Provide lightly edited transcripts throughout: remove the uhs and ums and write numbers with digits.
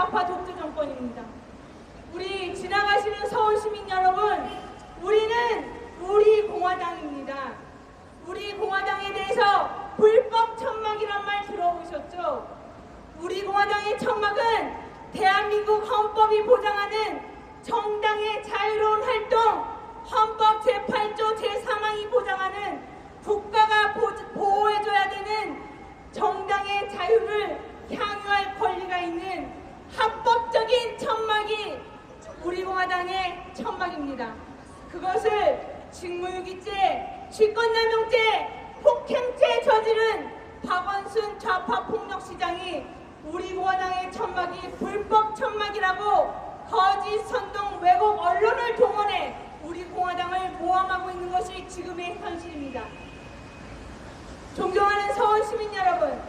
좌파 독재 정권입니다. 우리 지나가시는 서울 시민 여러분, 우리는 우리 공화당입니다. 우리 공화당에 대해서 불법 천막이란 말 들어보셨죠? 우리 공화당의 천막은 대한민국 헌법이 보장하는 정당의 자유로운 활동, 헌법 제8조 제3항이 보장하는 국가가 보호해줘야 되는 정당의 자유를 향유할 권리가 있는 합법적인 천막이 우리 공화당의 천막입니다. 그것을 직무유기죄, 직권남용죄, 폭행죄 저지른 박원순 좌파 폭력시장이 우리 공화당의 천막이 불법 천막이라고 거짓 선동 왜곡 언론을 동원해 우리 공화당을 모함하고 있는 것이 지금의 현실입니다. 존경하는 서울 시민 여러분,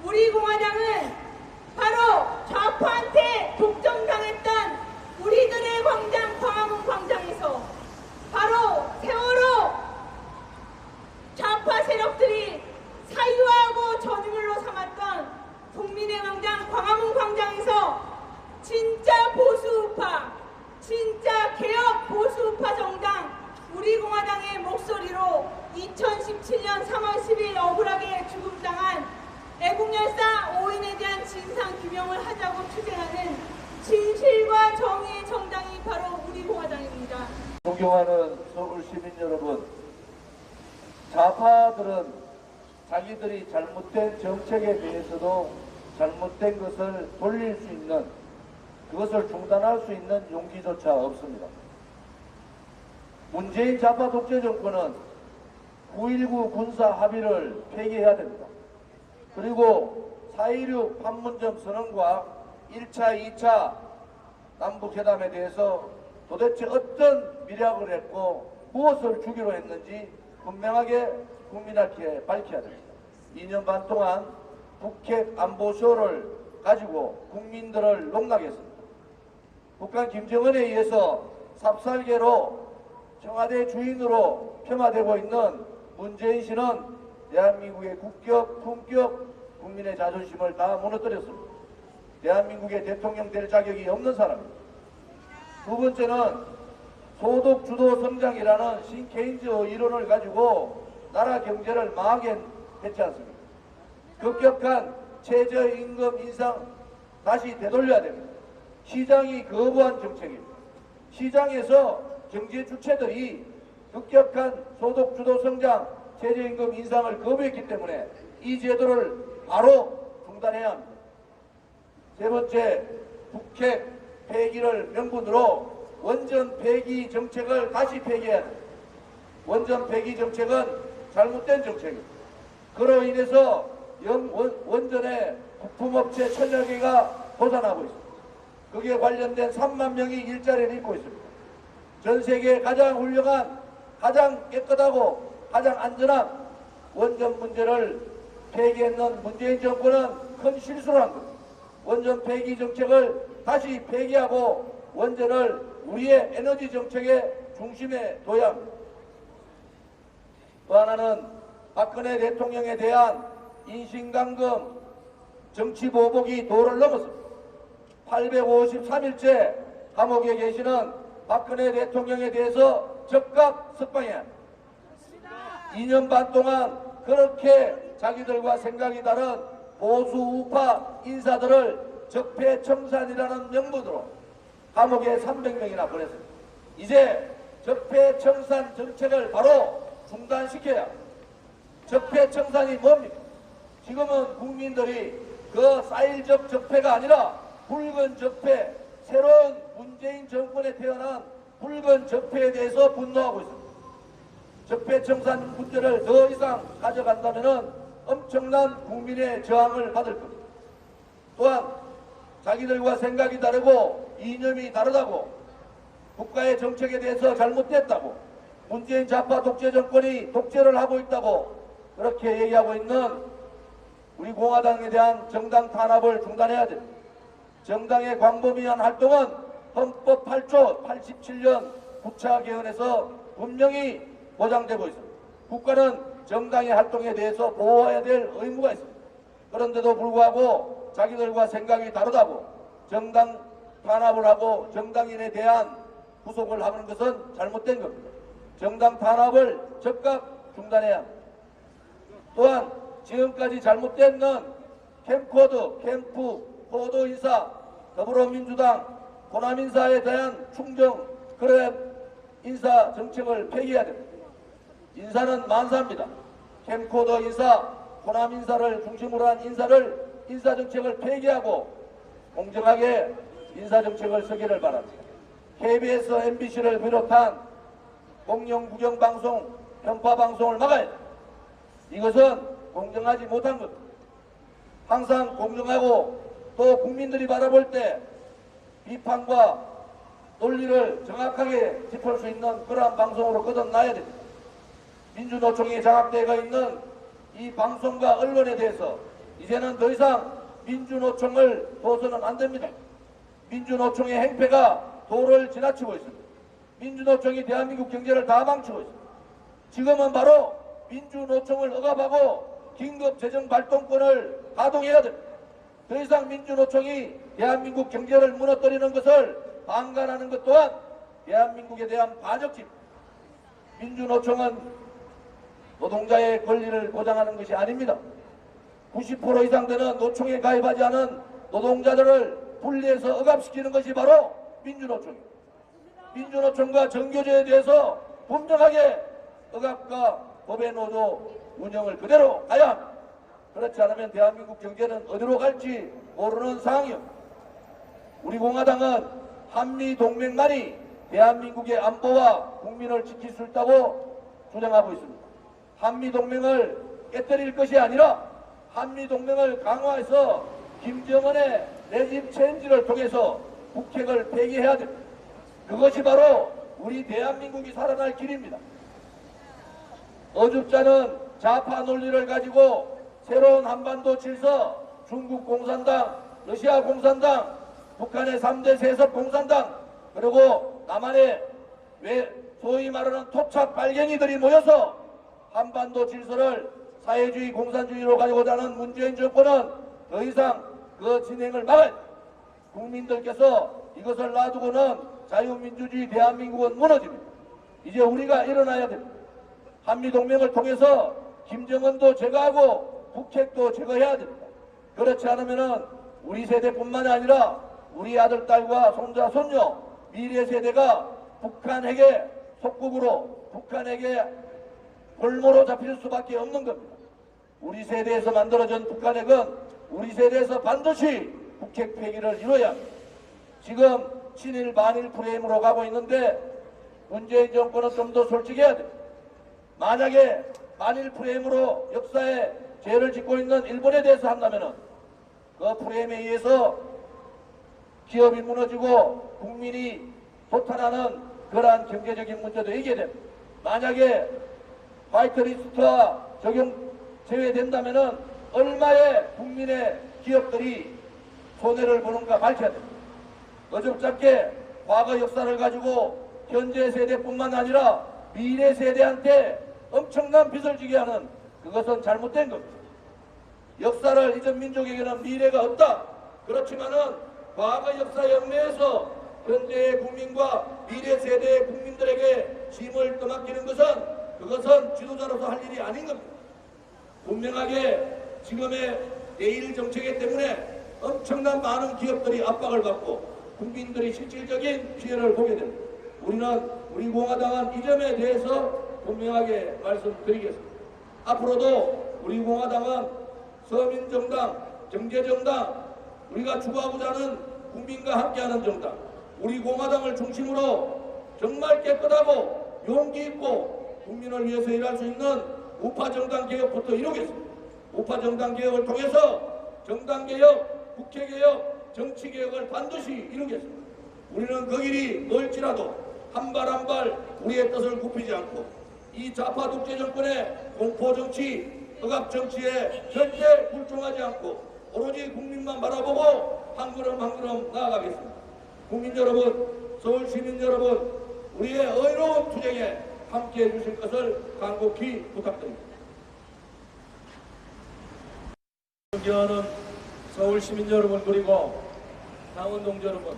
우리 공화당은 바로 좌파한테 독점당했던 우리들의 광장 광화문 광장에서 바로 세월호 좌파 세력들이 사유하고 전유물로 삼았던 국민의 광장 광화문 광장에서 진짜 보수우파, 진짜 개혁 보수우파 정당 우리 공화당의 목소리로 2017년 3월 10일 억울하게 죽음당한 애국열사 5인에 대한 진상규명을 하자고 투쟁하는 진실과 정의의 정당이 바로 우리 공화당입니다. 존경하는 서울 시민 여러분, 좌파들은 자기들이 잘못된 정책에 대해서도 잘못된 것을 돌릴 수 있는, 그것을 중단할 수 있는 용기조차 없습니다. 문재인 좌파 독재 정권은 9.19 군사 합의를 폐기해야 됩니다. 그리고 4.16 판문점 선언과 1차, 2차 남북회담에 대해서 도대체 어떤 미략을 했고 무엇을 주기로 했는지 분명하게 국민한테 밝혀야 됩니다. 2년 반 동안 북핵 안보쇼를 가지고 국민들을 농락했습니다. 북한 김정은에 의해서 삽살개로 청와대 주인으로 폄하되고 있는 문재인 씨는 대한민국의 국격, 품격, 국민의 자존심을 다 무너뜨렸습니다. 대한민국의 대통령 될 자격이 없는 사람입니다. 두 번째는 소득 주도 성장이라는 신케인즈 이론을 가지고 나라 경제를 망하게 했지 않습니까? 급격한 최저임금 인상 다시 되돌려야 됩니다. 시장이 거부한 정책입니다. 시장에서 경제 주체들이 급격한 소득 주도 성장, 최저임금 인상을 거부했기 때문에 이 제도를 바로 중단해야 합니다. 세 번째, 북핵 폐기를 명분으로 원전 폐기 정책을 다시 폐기해야 됩니다. 원전 폐기 정책은 잘못된 정책입니다. 그로 인해서 원전의 부품업체 1000여 개가 도산하고 있습니다. 거기에 관련된 3만 명이 일자리를 잃고 있습니다. 전 세계 가장 훌륭한, 가장 깨끗하고 가장 안전한 원전 문제를 폐기했는 문재인 정권은 큰 실수를 한 겁니다. 원전 폐기 정책을 다시 폐기하고 원전을 우리의 에너지 정책의 중심에 둬야 합니다. 또 하나는 박근혜 대통령에 대한 인신감금 정치보복이 도를 넘었습니다. 853일째 감옥에 계시는 박근혜 대통령에 대해서 즉각 석방해야 합니다. 2년 반 동안 그렇게 자기들과 생각이 다른 보수 우파 인사들을 적폐청산이라는 명분으로 감옥에 300명이나 보냈습니다. 이제 적폐청산 정책을 바로 중단시켜야 합니다. 적폐청산이 뭡니까? 지금은 국민들이 그 사일적 적폐가 아니라 붉은 적폐, 새로운 문재인 정권에 태어난 붉은 적폐에 대해서 분노하고 있습니다. 적폐청산 문제를 더 이상 가져간다면 엄청난 국민의 저항을 받을 겁니다. 또한 자기들과 생각이 다르고 이념이 다르다고, 국가의 정책에 대해서 잘못됐다고, 문재인 좌파 독재 정권이 독재를 하고 있다고 그렇게 얘기하고 있는 우리 공화당에 대한 정당 탄압을 중단해야 됩니다. 정당의 광범위한 활동은 헌법 8조 87년 9차 개헌에서 분명히 보장되고 있습니다. 국가는 정당의 활동에 대해서 보호해야 될 의무가 있습니다. 그런데도 불구하고 자기들과 생각이 다르다고, 정당 탄압을 하고 정당인에 대한 구속을 하는 것은 잘못된 겁니다. 정당 탄압을 즉각 중단해야 합니다. 또한 지금까지 잘못된 건 캠코더, 캠프, 포도 인사, 더불어민주당, 호남 인사에 대한 충정, 그랩 인사 정책을 폐기해야 됩니다. 인사는 만사입니다. 캠코더 인사, 호남 인사를 중심으로 한 인사 정책을 폐기하고 공정하게 인사 정책을 서기를 바랍니다. KBS, MBC를 비롯한 공영 국영방송, 편파방송을 막아야 됩니다. 이것은 공정하지 못한 것. 항상 공정하고 또 국민들이 바라볼 때 비판과 논리를 정확하게 짚을 수 있는 그러한 방송으로 거듭나야 됩니다. 민주노총이 장악되어 있는 이 방송과 언론에 대해서 이제는 더 이상 민주노총을 둬서는 안 됩니다. 민주노총의 행패가 도를 지나치고 있습니다. 민주노총이 대한민국 경제를 다 망치고 있습니다. 지금은 바로 민주노총을 억압하고 긴급재정발동권을 가동해야 됩니다. 더 이상 민주노총이 대한민국 경제를 무너뜨리는 것을 방관하는 것 또한 대한민국에 대한 반역입니다. 민주노총은 노동자의 권리를 보장하는 것이 아닙니다. 90% 이상 되는 노총에 가입하지 않은 노동자들을 분리해서 억압시키는 것이 바로 민주노총입니다. 민주노총과 정교조에 대해서 분명하게 억압과 법의 노조 운영을 그대로 가야 합니다. 그렇지 않으면 대한민국 경제는 어디로 갈지 모르는 상황입니다. 우리 공화당은 한미동맹만이 대한민국의 안보와 국민을 지킬 수 있다고 주장하고 있습니다. 한미동맹을 깨뜨릴 것이 아니라 한미동맹을 강화해서 김정은의 레짐 체인지를 통해서 북핵을 폐기해야 됩니다. 그것이 바로 우리 대한민국이 살아날 길입니다. 어줍잖은 좌파 논리를 가지고 새로운 한반도 질서, 중국 공산당, 러시아 공산당, 북한의 3대 세습 공산당, 그리고 남한의 소위 말하는 토착 빨갱이들이 모여서 한반도 질서를 사회주의 공산주의로 가지고자 하는 문재인 정권은 더 이상 그 진행을 막아야 국민들께서 이것을 놔두고는 자유민주주의 대한민국은 무너집니다. 이제 우리가 일어나야 됩니다. 한미동맹을 통해서 김정은도 제거하고 북핵도 제거해야 됩니다. 그렇지 않으면 우리 세대뿐만 아니라 우리 아들, 딸과 손자, 손녀, 미래 세대가 북한 핵의 속국으로 북한 핵의 볼모로 잡힐 수밖에 없는 겁니다. 우리 세대에서 만들어진 북한 핵은 우리 세대에서 반드시 북핵 폐기를 이뤄야 합니다. 지금 친일 반일 프레임으로 가고 있는데 문재인 정권은 좀 더 솔직해야 됩니다. 만약에 반일 프레임으로 역사에 죄를 짓고 있는 일본에 대해서 한다면 그 프레임에 의해서 기업이 무너지고 국민이 도탄하는 그러한 경제적인 문제도 있게 됩니다. 만약에 화이트리스트와 적용 제외된다면 얼마의 국민의 기업들이 손해를 보는가 밝혀야 됩니다. 어줍잖게 과거 역사를 가지고 현재 세대뿐만 아니라 미래 세대한테 엄청난 빚을 지게 하는 그것은 잘못된 겁니다. 역사를 잊은 민족에게는 미래가 없다. 그렇지만은 과거 역사 연매에서 현재의 국민과 미래 세대의 국민들에게 짐을 떠맡기는 그것은 지도자로서 할 일이 아닌 겁니다. 분명하게 지금의 내일 정책에 때문에 엄청난 많은 기업들이 압박을 받고 국민들이 실질적인 피해를 보게 됩니다. 우리 공화당은 이 점에 대해서 분명하게 말씀드리겠습니다. 앞으로도 우리 공화당은 서민정당, 정제정당, 우리가 추구하고자 하는 국민과 함께하는 정당, 우리 공화당을 중심으로 정말 깨끗하고 용기 있고 국민을 위해서 일할 수 있는 우파정당 개혁부터 이루겠습니다. 우파정당 개혁을 통해서 정당개혁, 국회개혁, 정치개혁을 반드시 이루겠습니다. 우리는 그 길이 멀지라도 한 발 한 발 우리의 뜻을 굽히지 않고 이 좌파 독재 정권의 공포정치, 억압정치에 절대 굴종하지 않고 오로지 국민만 바라보고 한 걸음 한 걸음 나아가겠습니다. 국민 여러분, 서울 시민 여러분, 우리의 의로운 투쟁에 함께해 주실 것을 간곡히 부탁드립니다. 존경하는 서울 시민 여러분, 그리고 당원 동지 여러분,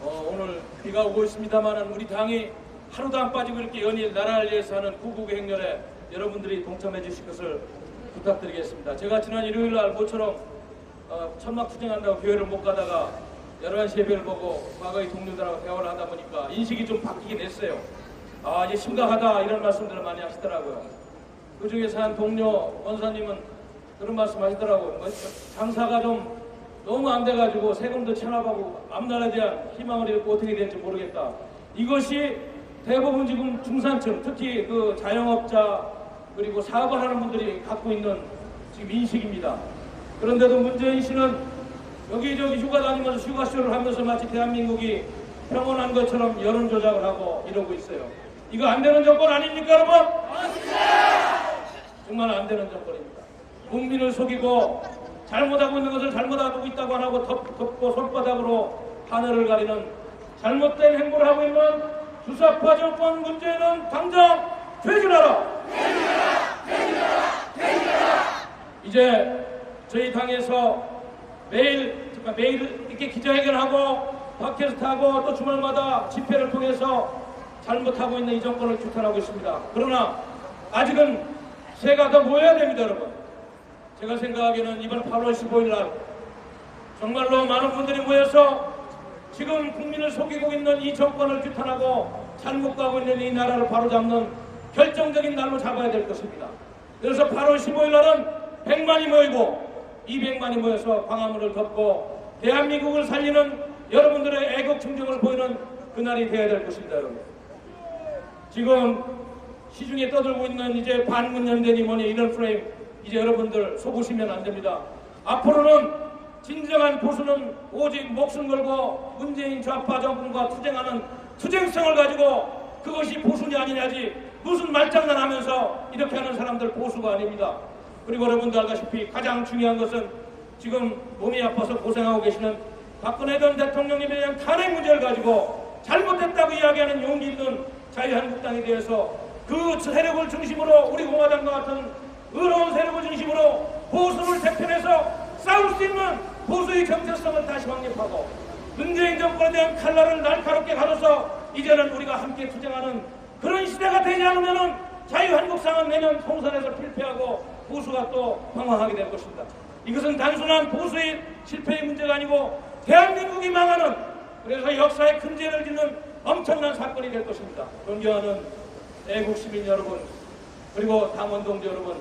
오늘 비가 오고 있습니다만 우리 당이 하루도 안 빠지고 이렇게 연일 나라를 위해서 하는 구국의 행렬에 여러분들이 동참해 주실 것을 부탁드리겠습니다. 제가 지난 일요일 날 모처럼 천막 투쟁한다고 교회를 못 가다가 11시 예배를 보고 과거의 동료들하고 대화를 하다 보니까 인식이 좀 바뀌긴 했어요. 아, 이제 심각하다 이런 말씀들을 많이 하시더라고요. 그 중에서 한 동료 원사님은 그런 말씀 하시더라고요. 장사가 좀 너무 안 돼가지고 세금도 체납하고 앞날에 대한 희망을 잃고 어떻게 될지 모르겠다. 이것이 대부분 지금 중산층, 특히 그 자영업자 그리고 사업을 하는 분들이 갖고 있는 지금 인식입니다. 그런데도 문재인 씨는 여기저기 휴가 다니면서 휴가쇼를 하면서 마치 대한민국이 평온한 것처럼 여론 조작을 하고 이러고 있어요. 이거 안 되는 정권 아닙니까, 여러분? 정말 안 되는 정권입니다. 국민을 속이고 잘못하고 있는 것을 잘못하고 있다고 안 하고 덮고 손바닥으로 하늘을 가리는 잘못된 행보를 하고 있는 주사파 정권 문재인은 당장 퇴진하라! 이제 저희 당에서 매일 이렇게 기자회견하고 팟캐스트하고 또 주말마다 집회를 통해서 잘못하고 있는 이 정권을 규탄하고 있습니다. 그러나 아직은 새가 더 모여야 됩니다, 여러분. 제가 생각하기에는 이번 8월 15일 날 정말로 많은 분들이 모여서 지금 국민을 속이고 있는 이 정권을 규탄하고 잘못 가고 있는 이 나라를 바로잡는 결정적인 날로 잡아야 될 것입니다. 그래서 8월 15일 날은 100만이 모이고 200만이 모여서 광화문을 덮고 대한민국을 살리는 여러분들의 애국 충정을 보이는 그날이 되어야 될 것입니다, 여러분. 지금 시중에 떠들고 있는 이제 반문연대니 뭐니 이런 프레임 이제 여러분들 속으시면 안 됩니다. 앞으로는 진정한 보수는 오직 목숨 걸고 문재인 좌파 정권과 투쟁하는 투쟁성을 가지고 그것이 보수냐 아니냐지 무슨 말장난하면서 이렇게 하는 사람들 보수가 아닙니다. 그리고 여러분들 알다시피 가장 중요한 것은 지금 몸이 아파서 고생하고 계시는 박근혜 전 대통령님에 대한 탄핵 문제를 가지고 잘못했다고 이야기하는 용기 있는 자유한국당에 대해서 그 세력을 중심으로 우리 공화당과 같은 의로운 세력을 중심으로 보수를 대표해서 싸울 수 있는 보수의 정체성을 다시 확립하고 문재인 정권에 대한 칼날을 날카롭게 가려서 이제는 우리가 함께 투쟁하는 그런 시대가 되지 않으면 자유한국당은 내년 총선에서 필패하고 보수가 또 방황하게 될 것입니다. 이것은 단순한 보수의 실패의 문제가 아니고 대한민국이 망하는 그래서 역사에 큰 죄를 짓는 엄청난 사건이 될 것입니다. 존경하는 애국 시민 여러분 그리고 당원 동지 여러분,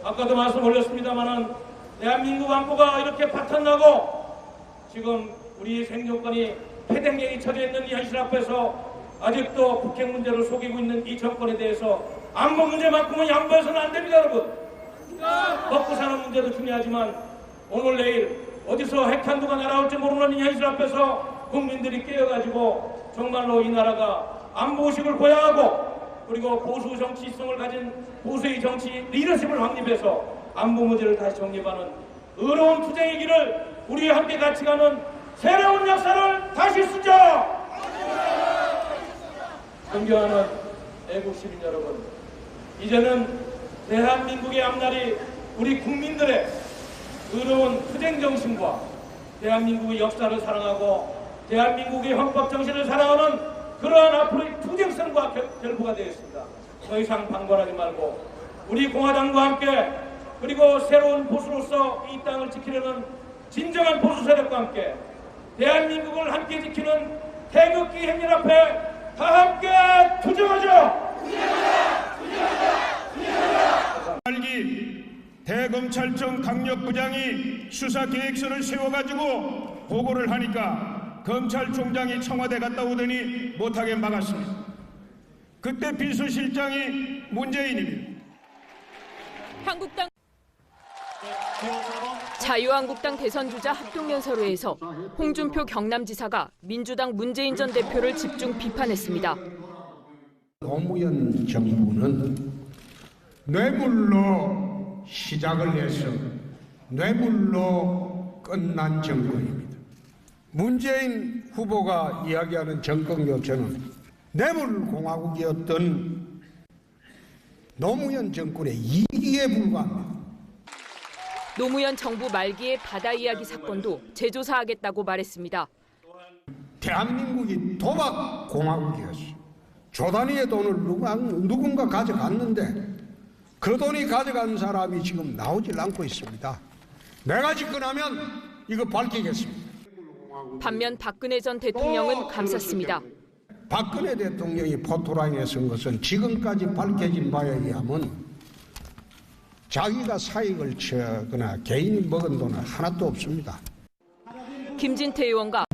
아까도 말씀 올렸습니다마는 대한민국 안보가 이렇게 파탄나고 지금 우리 생존권이 패댕갱이 쳐져 있는 이 현실 앞에서 아직도 북핵 문제를 속이고 있는 이 정권에 대해서 안보 문제만큼은 양보해서는 안 됩니다, 여러분. 먹고 사는 문제도 중요하지만 오늘 내일 어디서 핵탄두가 날아올지 모르는 이 현실 앞에서 국민들이 깨어가지고 정말로 이 나라가 안보의식을 고양하고 그리고 보수 정치성을 가진 보수의 정치 리더십을 확립해서 안보 문제를 다시 정립하는 의로운 투쟁의 길을 우리 함께 같이 가는 새로운 역사를 다시 쓰자! 존경하는 애국 시민 여러분, 이제는 대한민국의 앞날이 우리 국민들의 의로운 투쟁 정신과 대한민국의 역사를 사랑하고 대한민국의 헌법 정신을 사랑하는 그러한 앞으로의 투쟁성과 결부가 되었습니다. 더 이상 방관하지 말고 우리 공화당과 함께 그리고 새로운 보수로서 이 땅을 지키려는 진정한 보수 세력과 함께 대한민국을 함께 지키는 태극기 행렬 앞에 다 함께 투쟁하자! 말기 대검찰청 강력부장이 수사계획서를 세워가지고 보고를 하니까 검찰총장이 청와대 갔다 오더니 못하게 막았습니다. 그때 비서실장이 문재인입니다. 한국당 자유한국당 대선주자 합동연설회에서 홍준표 경남지사가 민주당 문재인 전 대표를 집중 비판했습니다. 노무현 정부는 뇌물로 시작을 해서 뇌물로 끝난 정권입니다. 문재인 후보가 이야기하는 정권 교체는 뇌물공화국이었던 노무현 정권의 이기에 불과합니다. 노무현 정부 말기의 바다 이야기 사건도 재조사하겠다고 말했습니다. 대한민국이 도박 공화국이었어. 조 단위의 돈을 누군가 가져갔는데 그 돈이 가져간 사람이 지금 나오질 않고 있습니다. 내가 집권하면 이거 밝히겠습니다. 반면 박근혜 전 대통령은 감쌌습니다. 박근혜 대통령이 포토라인에 선 것은 지금까지 밝혀진 바에 의하면 자기가 사익을 취하거나 개인이 먹은 돈은 하나도 없습니다. 김진태 의원과